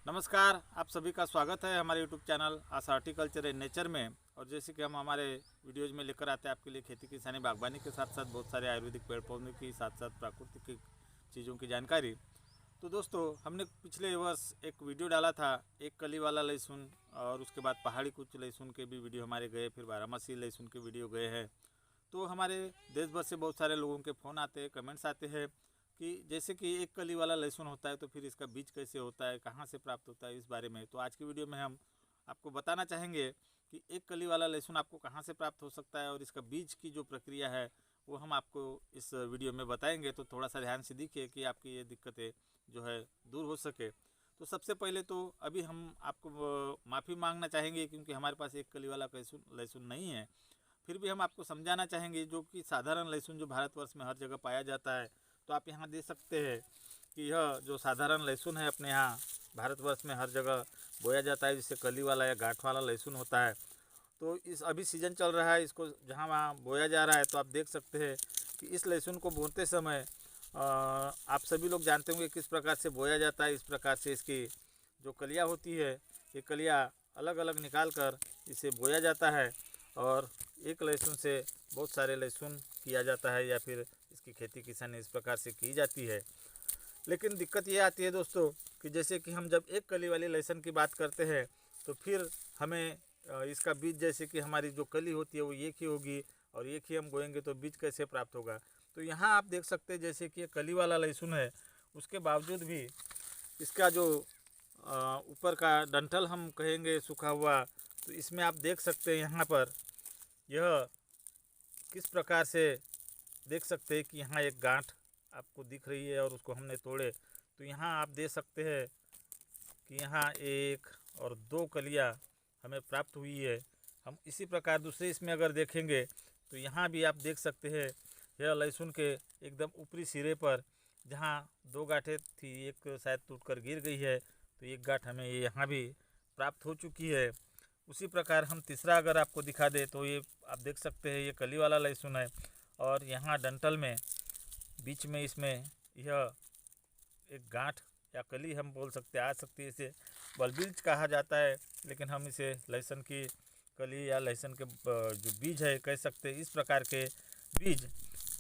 नमस्कार, आप सभी का स्वागत है हमारे यूट्यूब चैनल आस हॉर्टिकल्चर एंड नेचर में। और जैसे कि हम हमारे वीडियोज़ में लेकर आते हैं आपके लिए खेती किसानी बागवानी के साथ साथ बहुत सारे आयुर्वेदिक पेड़ पौधों की साथ साथ प्राकृतिक चीज़ों की जानकारी। तो दोस्तों, हमने पिछले वर्ष एक वीडियो डाला था, एक कली वाला लहसुन, और उसके बाद पहाड़ी कुछ लहसुन के भी वीडियो हमारे गए, फिर बारहमासी लहसुन के वीडियो गए हैं। तो हमारे देश भर से बहुत सारे लोगों के फ़ोन आते हैं, कमेंट्स आते हैं कि जैसे कि एक कली वाला लहसुन होता है तो फिर इसका बीज कैसे होता है, कहाँ से प्राप्त होता है, इस बारे में। तो आज की वीडियो में हम आपको बताना चाहेंगे कि एक कली वाला लहसुन आपको कहाँ से प्राप्त हो सकता है और इसका बीज की जो प्रक्रिया है वो हम आपको इस वीडियो में बताएंगे। तो थोड़ा सा ध्यान से देखिए कि आपकी ये दिक्कतें जो है दूर हो सके। तो सबसे पहले तो अभी हम आपको माफ़ी मांगना चाहेंगे क्योंकि हमारे पास एक कली वाला लहसुन नहीं है। फिर भी हम आपको समझाना चाहेंगे जो कि साधारण लहसुन जो भारतवर्ष में हर जगह पाया जाता है। तो आप यहाँ देख सकते हैं कि यह जो साधारण लहसुन है अपने यहाँ भारतवर्ष में हर जगह बोया जाता है, जिससे कली वाला या गांठ वाला लहसुन होता है। तो इस अभी सीज़न चल रहा है, इसको जहाँ वहाँ बोया जा रहा है। तो आप देख सकते हैं कि इस लहसुन को बोते समय आप सभी लोग जानते होंगे किस प्रकार से बोया जाता है। इस प्रकार से इसकी जो कलियाँ होती है, ये कलियाँ अलग अलग निकाल कर इसे बोया जाता है और एक लहसुन से बहुत सारे लहसुन किया जाता है या फिर इसकी खेती किसानी इस प्रकार से की जाती है। लेकिन दिक्कत ये आती है दोस्तों कि जैसे कि हम जब एक कली वाली लहसुन की बात करते हैं तो फिर हमें इसका बीज, जैसे कि हमारी जो कली होती है वो एक ही होगी और एक ही हम बोएंगे तो बीज कैसे प्राप्त होगा। तो यहाँ आप देख सकते हैं जैसे कि ये कली वाला लहसुन है, उसके बावजूद भी इसका जो ऊपर का डंठल हम कहेंगे सूखा हुआ, तो इसमें आप देख सकते हैं यहाँ पर यह किस प्रकार से देख सकते हैं कि यहाँ एक गांठ आपको दिख रही है और उसको हमने तोड़े। तो यहाँ आप देख सकते हैं कि यहाँ एक और दो कलियाँ हमें प्राप्त हुई है। हम इसी प्रकार दूसरे इसमें अगर देखेंगे तो यहाँ भी आप देख सकते हैं यह लहसुन के एकदम ऊपरी सिरे पर जहाँ दो गांठें थी, एक शायद टूटकर गिर गई है, तो एक गांठ हमें यहाँ भी प्राप्त हो चुकी है। उसी प्रकार हम तीसरा अगर आपको दिखा दें तो ये आप देख सकते हैं ये कली वाला लहसुन है और यहाँ डंठल में बीच में इसमें यह एक गांठ या कली हम बोल सकते हैं, आ सकती है। इसे बलबीज कहा जाता है, लेकिन हम इसे लहसुन की कली या लहसुन के जो बीज है कह सकते हैं। इस प्रकार के बीज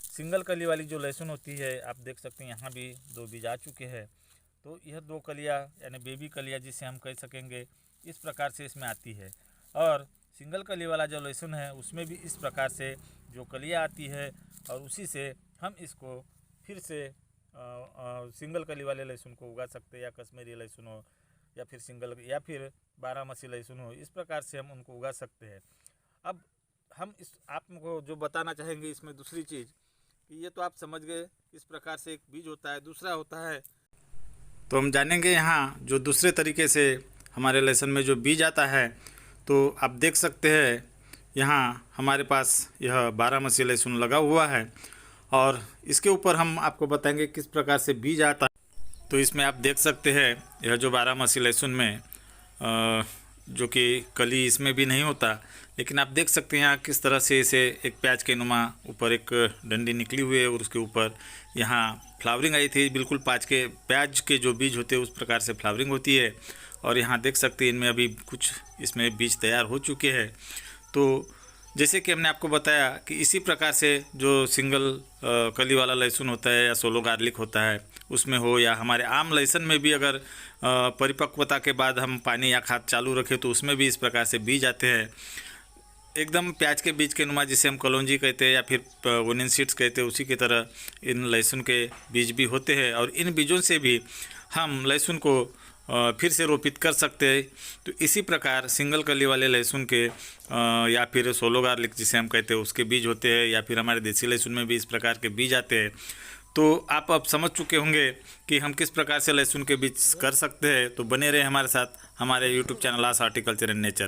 सिंगल कली वाली जो लहसुन होती है आप देख सकते हैं यहाँ भी दो बीज आ चुके हैं। तो यह दो कलियाँ यानी बेबी कलियाँ जिसे हम कह सकेंगे, इस प्रकार से इसमें आती है। और सिंगल कली वाला जो लहसुन है उसमें भी इस प्रकार से जो कलियाँ आती है और उसी से हम इसको फिर से सिंगल कली वाले लहसुन को उगा सकते हैं, या कश्मीरी लहसुन हो या फिर सिंगल या फिर बारहमासी लहसुन हो, इस प्रकार से हम उनको उगा सकते हैं। अब हम इस आपको जो बताना चाहेंगे इसमें दूसरी चीज़ कि ये तो आप समझ गए इस प्रकार से एक बीज होता है, दूसरा होता है। तो हम जानेंगे यहाँ जो दूसरे तरीके से हमारे लहसुन में जो बीज आता है। तो आप देख सकते हैं यहाँ हमारे पास यह बारहमासी लहसुन लगा हुआ है और इसके ऊपर हम आपको बताएंगे किस प्रकार से बीज आता है। तो इसमें आप देख सकते हैं यह जो बारहमासी लहसुन में जो कि कली इसमें भी नहीं होता, लेकिन आप देख सकते हैं यहाँ किस तरह से इसे एक प्याज के नुमा ऊपर एक डंडी निकली हुई है और उसके ऊपर यहाँ फ्लावरिंग आई थी। बिल्कुल प्याज के जो बीज होते हैं उस प्रकार से फ्लावरिंग होती है। और यहाँ देख सकते हैं इनमें अभी कुछ इसमें बीज तैयार हो चुके हैं। तो जैसे कि हमने आपको बताया कि इसी प्रकार से जो सिंगल कली वाला लहसुन होता है या सोलो गार्लिक होता है उसमें हो, या हमारे आम लहसुन में भी अगर परिपक्वता के बाद हम पानी या खाद चालू रखें तो उसमें भी इस प्रकार से बीज आते हैं, एकदम प्याज के बीज के नुमा, जिसे हम कलौंजी कहते हैं या फिर ओनियन सीड्स कहते हैं, उसी की तरह इन लहसुन के बीज भी होते हैं। और इन बीजों से भी हम लहसुन को फिर से रोपित कर सकते हैं। तो इसी प्रकार सिंगल कली वाले लहसुन के या फिर सोलो गार्लिक जिसे हम कहते हैं उसके बीज होते हैं, या फिर हमारे देसी लहसुन में भी इस प्रकार के बीज आते हैं। तो आप अब समझ चुके होंगे कि हम किस प्रकार से लहसुन के बीज कर सकते हैं। तो बने रहे हमारे साथ हमारे यूट्यूब चैनल आस हॉर्टिकल्चर एंड नेचर में।